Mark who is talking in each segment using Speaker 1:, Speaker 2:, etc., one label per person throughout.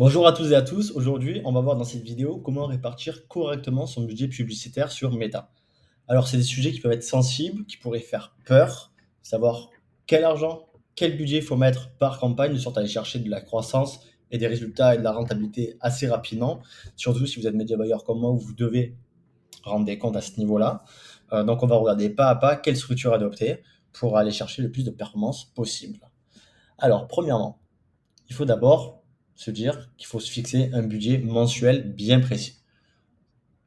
Speaker 1: Bonjour à tous et à tous. Aujourd'hui, on va voir dans cette vidéo comment répartir correctement son budget publicitaire sur Meta. Alors, c'est des sujets qui peuvent être sensibles, qui pourraient faire peur, savoir quel argent, quel budget il faut mettre par campagne, de sorte à aller chercher de la croissance et des résultats et de la rentabilité assez rapidement. Surtout si vous êtes média buyer comme moi, où vous devez rendre des comptes à ce niveau-là. Donc, on va regarder pas à pas quelle structure adopter pour aller chercher le plus de performance possible. Alors, premièrement, il faut d'abord se dire qu'il faut se fixer un budget mensuel bien précis.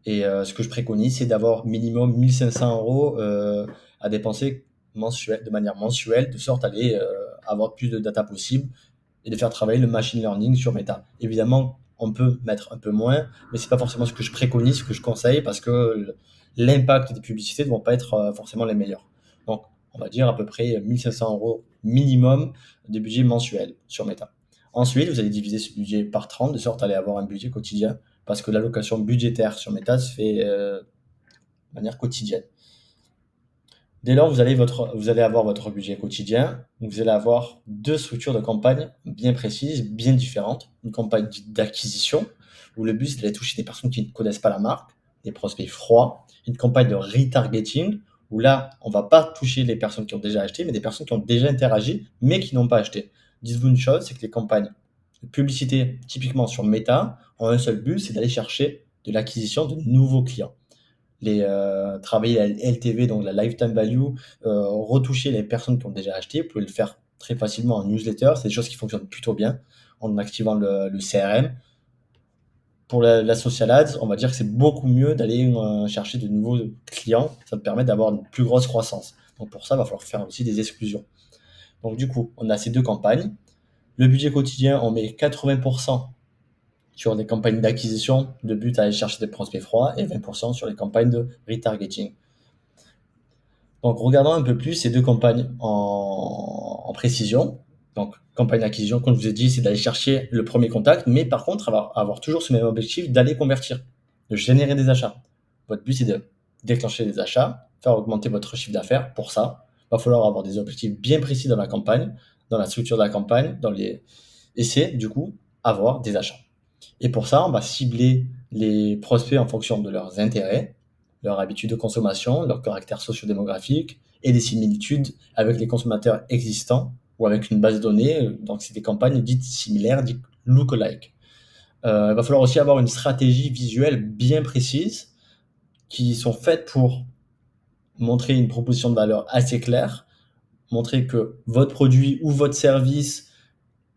Speaker 1: Et ce que je préconise, c'est d'avoir minimum 1 500 € à dépenser de manière mensuelle, de sorte à aller avoir plus de data possible et de faire travailler le machine learning sur Meta. Évidemment, on peut mettre un peu moins, mais c'est pas forcément ce que je préconise, ce que je conseille, parce que l'impact des publicités ne vont pas être forcément les meilleurs. Donc, on va dire à peu près 1 500 € minimum de budget mensuel sur Meta. Ensuite, vous allez diviser ce budget par 30, de sorte à aller avoir un budget quotidien, parce que l'allocation budgétaire sur Meta se fait de manière quotidienne. Dès lors, vous allez avoir votre budget quotidien. Donc vous allez avoir deux structures de campagne bien précises, bien différentes. Une campagne dite d'acquisition, où le but c'est d'aller toucher des personnes qui ne connaissent pas la marque, des prospects froids. Une campagne de retargeting, où là, on ne va pas toucher les personnes qui ont déjà acheté, mais des personnes qui ont déjà interagi, mais qui n'ont pas acheté. Dites-vous une chose, c'est que les campagnes de publicité, typiquement sur Meta, ont un seul but, c'est d'aller chercher de l'acquisition de nouveaux clients, travailler la LTV, donc la lifetime value, retoucher les personnes qui ont déjà acheté. Vous pouvez le faire très facilement en newsletter. C'est des choses qui fonctionnent plutôt bien en activant le CRM. Pour la social ads, on va dire que c'est beaucoup mieux d'aller chercher de nouveaux clients. Ça te permet d'avoir une plus grosse croissance. Donc pour ça, il va falloir faire aussi des exclusions. Donc du coup, on a ces deux campagnes. Le budget quotidien, on met 80% sur des campagnes d'acquisition, de but à aller chercher des prospects froids, et 20% sur les campagnes de retargeting. Donc, regardons un peu plus ces deux campagnes en précision. Donc, campagne d'acquisition, comme je vous ai dit, c'est d'aller chercher le premier contact, mais par contre, avoir toujours ce même objectif d'aller convertir, de générer des achats. Votre but, c'est de déclencher des achats, faire augmenter votre chiffre d'affaires. Pour ça, il va falloir avoir des objectifs bien précis dans la campagne, dans la structure de la campagne, et c'est du coup avoir des achats. Et pour ça, on va cibler les prospects en fonction de leurs intérêts, leurs habitudes de consommation, leur caractère socio-démographique et des similitudes avec les consommateurs existants ou avec une base de données. Donc, c'est des campagnes dites similaires, dites look-alike. Il va falloir aussi avoir une stratégie visuelle bien précise qui sont faites pour montrer une proposition de valeur assez claire, montrer que votre produit ou votre service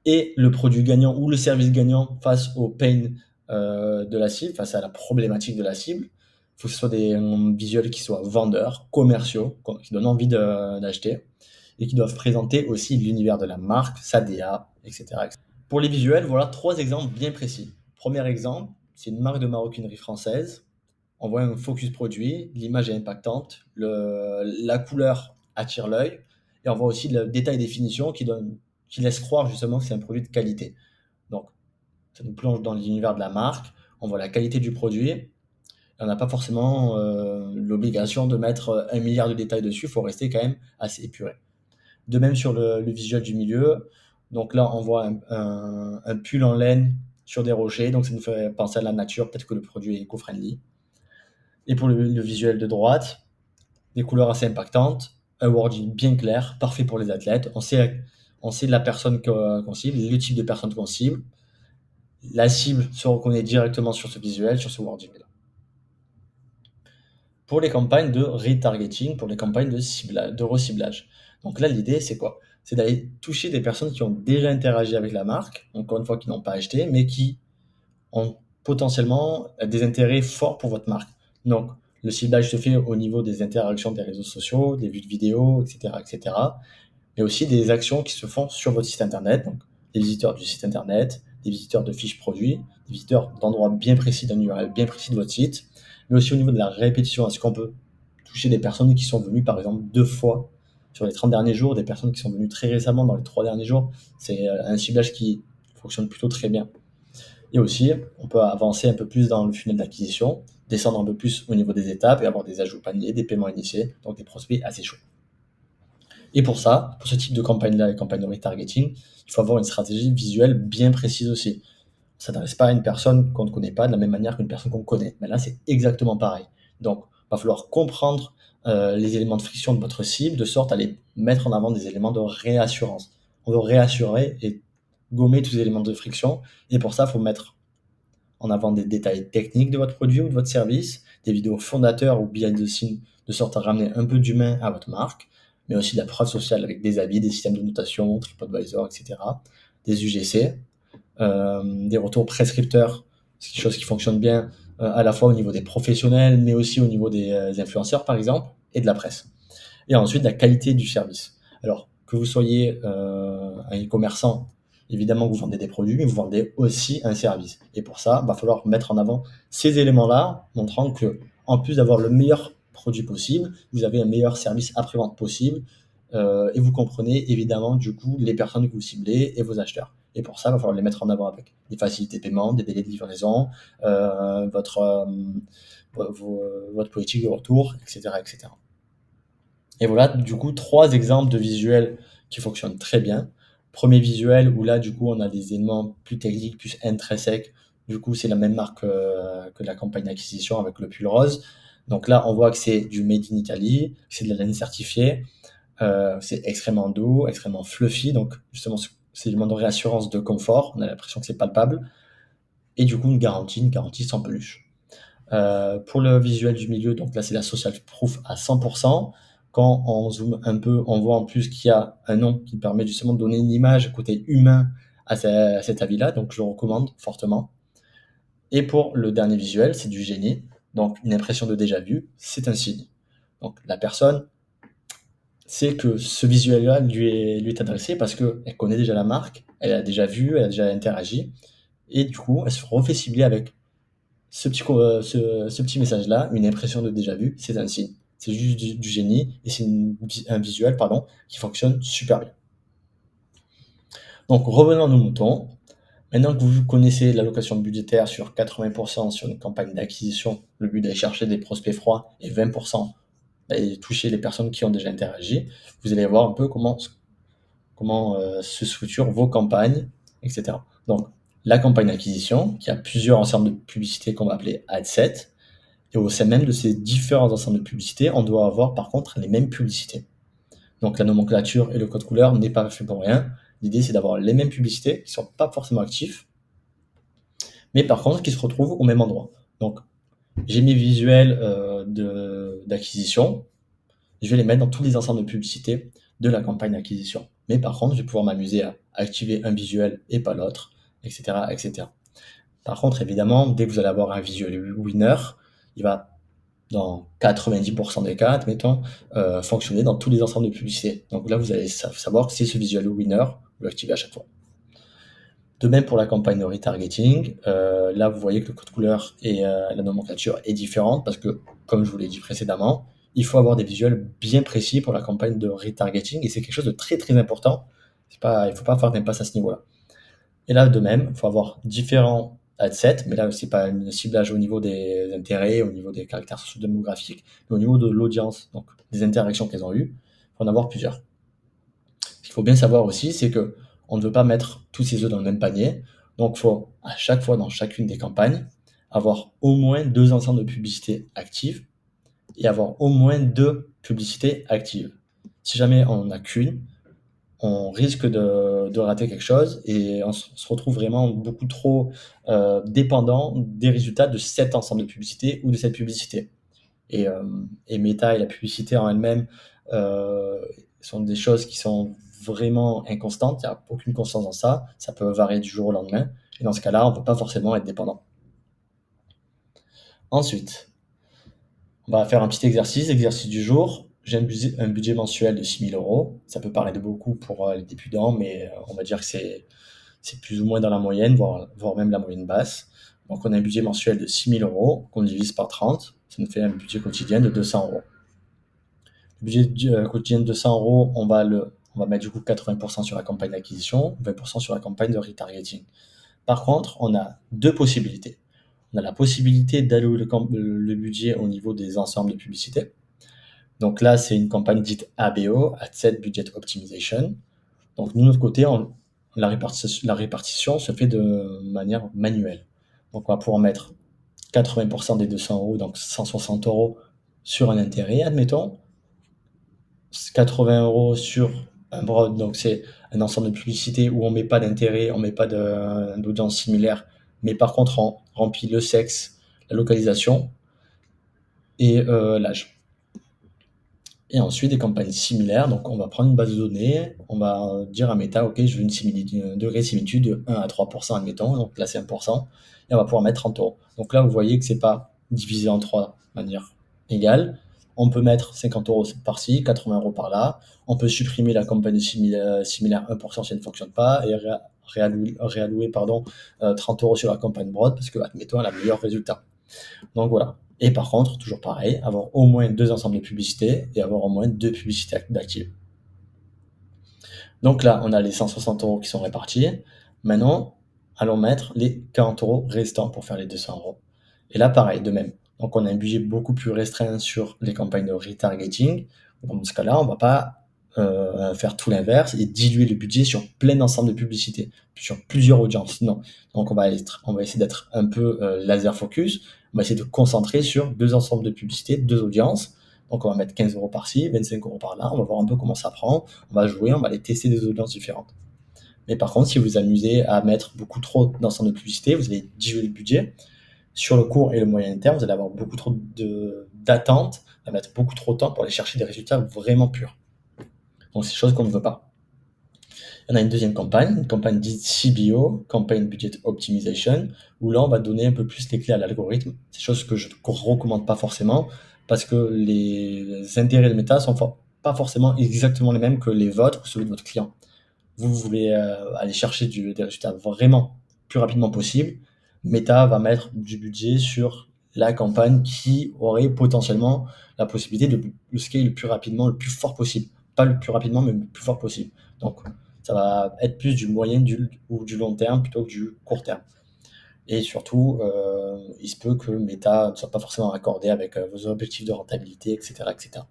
Speaker 1: est le produit gagnant ou le service gagnant face au pain de la cible, face à la problématique de la cible. Il faut que ce soit des visuels qui soient vendeurs, commerciaux, qui donnent envie d'acheter et qui doivent présenter aussi l'univers de la marque, sa DA, etc., etc. Pour les visuels, voilà trois exemples bien précis. Premier exemple, c'est une marque de maroquinerie française. On voit un focus produit, l'image est impactante, la couleur attire l'œil, et on voit aussi le détail des finitions qui laisse croire justement que c'est un produit de qualité. Donc, ça nous plonge dans l'univers de la marque, on voit la qualité du produit, et on n'a pas forcément l'obligation de mettre 1 milliard de détails dessus, il faut rester quand même assez épuré. De même sur le visuel du milieu, donc là on voit un pull en laine sur des rochers, donc ça nous fait penser à la nature, peut-être que le produit est éco-friendly. Et pour le visuel de droite, des couleurs assez impactantes, un wording bien clair, parfait pour les athlètes. On sait la personne qu'on cible, le type de personne qu'on cible. La cible se reconnaît directement sur ce visuel, sur ce wording-là. Pour les campagnes de retargeting, pour les campagnes de reciblage. Donc là, l'idée, c'est quoi? C'est d'aller toucher des personnes qui ont déjà interagi avec la marque, encore une fois, qui n'ont pas acheté, mais qui ont potentiellement des intérêts forts pour votre marque. Donc, le ciblage se fait au niveau des interactions des réseaux sociaux, des vues de vidéos, etc., etc. Mais aussi des actions qui se font sur votre site internet, donc des visiteurs du site internet, des visiteurs de fiches produits, des visiteurs d'endroits bien précis, d'un URL bien précis de votre site, mais aussi au niveau de la répétition. Est-ce qu'on peut toucher des personnes qui sont venues, par exemple, 2 fois sur les 30 derniers jours, des personnes qui sont venues très récemment dans les 3 derniers jours? C'est un ciblage qui fonctionne plutôt très bien. Et aussi, on peut avancer un peu plus dans le funnel d'acquisition, descendre un peu plus au niveau des étapes et avoir des ajouts paniers, des paiements initiés, donc des prospects assez chauds. Et pour ça, pour ce type de campagne-là, les campagnes de retargeting, il faut avoir une stratégie visuelle bien précise aussi. s'adresse pas à une personne qu'on ne connaît pas de la même manière qu'une personne qu'on connaît. Mais là, c'est exactement pareil. Donc, il va falloir comprendre les éléments de friction de votre cible, de sorte à les mettre en avant des éléments de réassurance. On veut réassurer et gommer tous les éléments de friction. Et pour ça, il faut mettre en avant des détails techniques de votre produit ou de votre service, des vidéos fondateurs ou behind the scenes, de sorte à ramener un peu d'humain à votre marque, mais aussi de la preuve sociale avec des avis, des systèmes de notation, TripAdvisor, etc., des UGC, des retours prescripteurs, c'est quelque chose qui fonctionne bien à la fois au niveau des professionnels, mais aussi au niveau des influenceurs, par exemple, et de la presse. Et ensuite, la qualité du service. Alors, que vous soyez un e-commerçant, évidemment, vous vendez des produits, mais vous vendez aussi un service. Et pour ça, il va falloir mettre en avant ces éléments-là, montrant que, en plus d'avoir le meilleur produit possible, vous avez un meilleur service après-vente possible, et vous comprenez évidemment, du coup, les personnes que vous ciblez et vos acheteurs. Et pour ça, il va falloir les mettre en avant avec des facilités de paiement, des délais de livraison, votre politique de retour, etc., etc. Et voilà, du coup, 3 exemples de visuels qui fonctionnent très bien. Premier visuel où là, du coup, on a des éléments plus techniques, plus intrinsèques. Du coup, c'est la même marque que la campagne d'acquisition avec le pull rose. Donc là, on voit que c'est du made in Italy, que c'est de la laine certifiée, c'est extrêmement doux, extrêmement fluffy. Donc justement, c'est élément de réassurance, de confort. On a l'impression que c'est palpable. Et du coup, une garantie sans peluche. Pour le visuel du milieu, donc là c'est la social proof à 100%. Quand on zoome un peu, on voit en plus qu'il y a un nom qui permet justement de donner une image côté humain à cet avis-là, donc je le recommande fortement. Et pour le dernier visuel, c'est du génie, donc une impression de déjà vu, c'est un signe. Donc la personne sait que ce visuel-là lui est adressé parce qu'elle connaît déjà la marque, elle a déjà vu, elle a déjà interagi, et du coup elle se refait cibler avec ce petit message-là, une impression de déjà vu, c'est un signe. C'est juste du génie et c'est un visuel pardon, qui fonctionne super bien. Donc revenons à nos moutons. Maintenant que vous connaissez l'allocation budgétaire sur 80% sur une campagne d'acquisition, le but d'aller chercher des prospects froids et 20% d'aller toucher les personnes qui ont déjà interagi, vous allez voir un peu comment se structurent vos campagnes, etc. Donc la campagne d'acquisition, qui a plusieurs ensembles de publicités qu'on va appeler ad set. Et au sein même de ces différents ensembles de publicités, on doit avoir par contre les mêmes publicités. Donc la nomenclature et le code couleur n'est pas fait pour rien. L'idée c'est d'avoir les mêmes publicités qui ne sont pas forcément actifs, mais par contre qui se retrouvent au même endroit. Donc j'ai mes visuels d'acquisition, je vais les mettre dans tous les ensembles de publicités de la campagne d'acquisition. Mais par contre, je vais pouvoir m'amuser à activer un visuel et pas l'autre, etc., etc. Par contre, évidemment, dès que vous allez avoir un visuel winner, il va dans 90% des cas, admettons, fonctionner dans tous les ensembles de publicité. Donc là, vous allez savoir que c'est ce visual winner, vous l'activez à chaque fois. De même pour la campagne de retargeting, là vous voyez que le code couleur et la nomenclature est différente parce que, comme je vous l'ai dit précédemment, il faut avoir des visuels bien précis pour la campagne de retargeting et c'est quelque chose de très très important. Il ne faut pas faire d'impasse à ce niveau-là. Et là, de même, il faut avoir différents adsets, mais là, c'est pas un ciblage au niveau des intérêts, au niveau des caractères sociodémographiques, mais au niveau de l'audience, donc des interactions qu'elles ont eues, il faut en avoir plusieurs. Ce qu'il faut bien savoir aussi, c'est que on ne veut pas mettre tous ses œufs dans le même panier, donc il faut, à chaque fois, dans chacune des campagnes, avoir au moins 2 ensembles de publicités actives et avoir au moins 2 publicités actives. Si jamais on n'en a qu'une, on risque de rater quelque chose et on se retrouve vraiment beaucoup trop dépendant des résultats de cet ensemble de publicités ou de cette publicité. Et Meta et la publicité en elle-même sont des choses qui sont vraiment inconstantes. Il n'y a aucune constance dans ça. Ça peut varier du jour au lendemain. Et dans ce cas-là, on ne peut pas forcément être dépendant. Ensuite, on va faire un petit exercice, exercice du jour. J'ai un budget mensuel de 6 000 euros. Ça peut paraître beaucoup pour les débutants, mais on va dire que c'est plus ou moins dans la moyenne, voire même la moyenne basse. Donc on a un budget mensuel de 6 000 euros qu'on divise par 30. Ça nous fait un budget quotidien de 200 euros. Le budget quotidien de 200 euros, on va mettre du coup 80% sur la campagne d'acquisition, 20% sur la campagne de retargeting. Par contre, on a deux possibilités. On a la possibilité d'allouer le budget au niveau des ensembles de publicité. Donc là, c'est une campagne dite ABO, Ad Set Budget Optimization. Donc, nous, de notre côté, la répartition se fait de manière manuelle. Donc on va pouvoir mettre 80% des 200 €, donc 160 € sur un intérêt, admettons, 80 € sur un broad, donc c'est un ensemble de publicités où on met pas d'intérêt, on met pas d'audience similaire, mais par contre on remplit le sexe, la localisation et l'âge. Et ensuite, des campagnes similaires. Donc, on va prendre une base de données, on va dire à Meta, OK, je veux une similitude, un degré de similitude de 1 à 3%, admettons. Donc là, c'est 1%. Et on va pouvoir mettre 30 €. Donc là, vous voyez que c'est pas divisé en trois de manière égale. On peut mettre 50 € par-ci, 80 € par-là. On peut supprimer la campagne similaire 1% si elle ne fonctionne pas et réallouer 30 € sur la campagne broad parce que, admettons, elle a le meilleur résultat. Donc voilà. Et par contre, toujours pareil, avoir au moins 2 ensembles de publicités et avoir au moins 2 publicités d'actives. Donc là, on a les 160 € qui sont répartis. Maintenant, allons mettre les 40 € restants pour faire les 200 €. Et là, pareil, de même. Donc on a un budget beaucoup plus restreint sur les campagnes de retargeting. Dans ce cas-là, on va pas faire tout l'inverse et diluer le budget sur plein d'ensembles de publicités, sur plusieurs audiences. Non. Donc on va essayer d'être un peu laser focus. On va essayer de concentrer sur 2 ensembles de publicités, 2 audiences. Donc on va mettre 15 € par-ci, 25 € par-là. On va voir un peu comment ça prend. On va jouer, on va aller tester des audiences différentes. Mais par contre, si vous vous amusez à mettre beaucoup trop d'ensembles de publicités, vous allez diluer le budget. Sur le court et le moyen terme, vous allez avoir beaucoup trop d'attentes, à mettre beaucoup trop de temps pour aller chercher des résultats vraiment purs. Donc c'est chose qu'on ne veut pas. On a une deuxième campagne, une campagne dite CBO, Campaign Budget Optimization, où là on va donner un peu plus les clés à l'algorithme. C'est chose que je ne recommande pas forcément, parce que les intérêts de Meta sont pas forcément exactement les mêmes que les vôtres ou ceux de votre client. Vous voulez aller chercher des résultats vraiment plus rapidement possible, Meta va mettre du budget sur la campagne qui aurait potentiellement la possibilité de le scale le plus rapidement, le plus fort possible. Pas le plus rapidement, mais le plus fort possible. Donc, ça va être plus du moyen ou du long terme plutôt que du court terme. Et surtout, il se peut que Meta ne soit pas forcément accordé avec vos objectifs de rentabilité, etc., etc.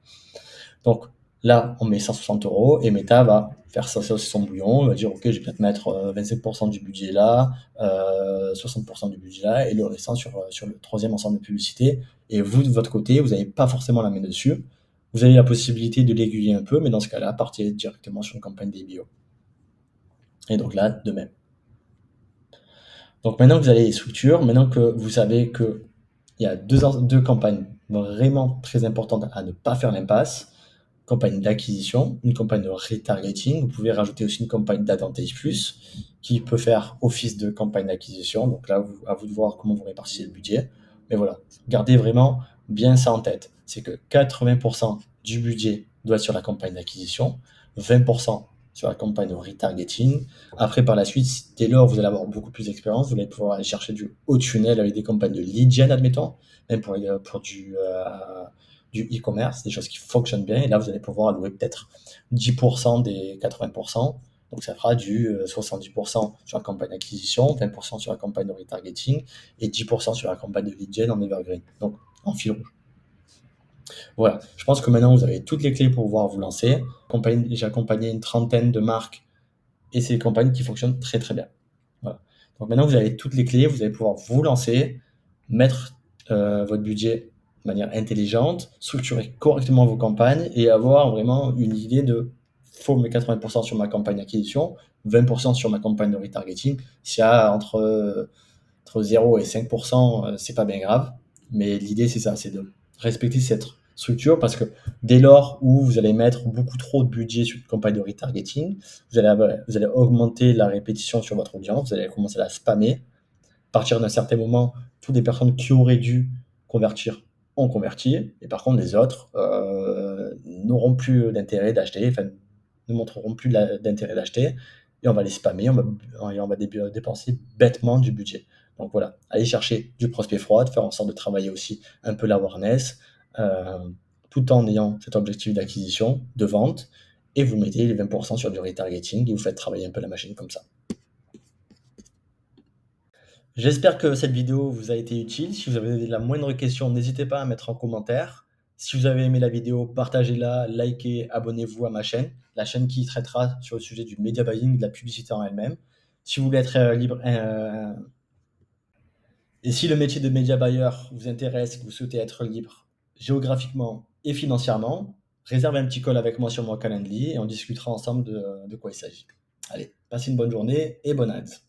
Speaker 1: Donc là, on met 160 € et Meta va faire sa sauce et son bouillon. Il va dire, OK, je vais peut-être mettre 25% du budget là, 60% du budget là, et le restant sur le troisième ensemble de publicité. Et vous, de votre côté, vous n'avez pas forcément la main dessus. Vous avez la possibilité de l'aiguiller un peu, mais dans ce cas-là, partez directement sur une campagne DBO. Et donc là, de même. Donc maintenant que vous avez les structures, maintenant que vous savez qu'il y a deux campagnes vraiment très importantes à ne pas faire l'impasse, campagne d'acquisition, une campagne de retargeting. Vous pouvez rajouter aussi une campagne d'Advantage Plus qui peut faire office de campagne d'acquisition. Donc là, à vous de voir comment vous répartissez le budget. Mais voilà, gardez vraiment bien ça en tête. C'est que 80% du budget doit être sur la campagne d'acquisition, 20% sur la campagne de retargeting. Après, par la suite, dès lors vous allez avoir beaucoup plus d'expérience, vous allez pouvoir aller chercher du haut tunnel avec des campagnes de lead gen, admettons, même pour du e-commerce, des choses qui fonctionnent bien. Et là, vous allez pouvoir allouer peut-être 10% des 80%. Donc, ça fera du 70% sur la campagne d'acquisition, 20% sur la campagne de retargeting et 10% sur la campagne de lead gen en evergreen. Donc, en fil rouge. Voilà. Je pense que maintenant, vous avez toutes les clés pour pouvoir vous lancer. J'ai accompagné une trentaine de marques et c'est des campagnes qui fonctionnent très, très bien. Voilà. Donc, maintenant, vous avez toutes les clés. Vous allez pouvoir vous lancer, mettre votre budget de manière intelligente, structurer correctement vos campagnes et avoir vraiment une idée de faut mes 80% sur ma campagne d'acquisition, 20% sur ma campagne de retargeting. S'il y a entre 0 et 5%, c'est pas bien grave. Mais l'idée, c'est ça, c'est de respecter cette structure parce que dès lors où vous allez mettre beaucoup trop de budget sur une campagne de retargeting, vous allez augmenter la répétition sur votre audience, vous allez commencer à la spammer. À partir d'un certain moment, toutes les personnes qui auraient dû convertir ont converti, et par contre les autres n'auront plus d'intérêt d'acheter, enfin ne montreront plus d'intérêt d'acheter, et on va les spammer, on va dépenser bêtement du budget. Donc voilà, aller chercher du prospect froid, faire en sorte de travailler aussi un peu l'awareness, tout en ayant cet objectif d'acquisition, de vente, et vous mettez les 20% sur du retargeting et vous faites travailler un peu la machine comme ça. J'espère que cette vidéo vous a été utile. Si vous avez la moindre question, n'hésitez pas à mettre en commentaire. Si vous avez aimé la vidéo, partagez-la, likez, abonnez-vous à ma chaîne, la chaîne qui traitera sur le sujet du media buying, de la publicité en elle-même. Si vous voulez être libre, et si le métier de média buyer vous intéresse, que vous souhaitez être libre géographiquement et financièrement, réservez un petit call avec moi sur mon Calendly et on discutera ensemble de quoi il s'agit. Allez, passez une bonne journée et bonne ads.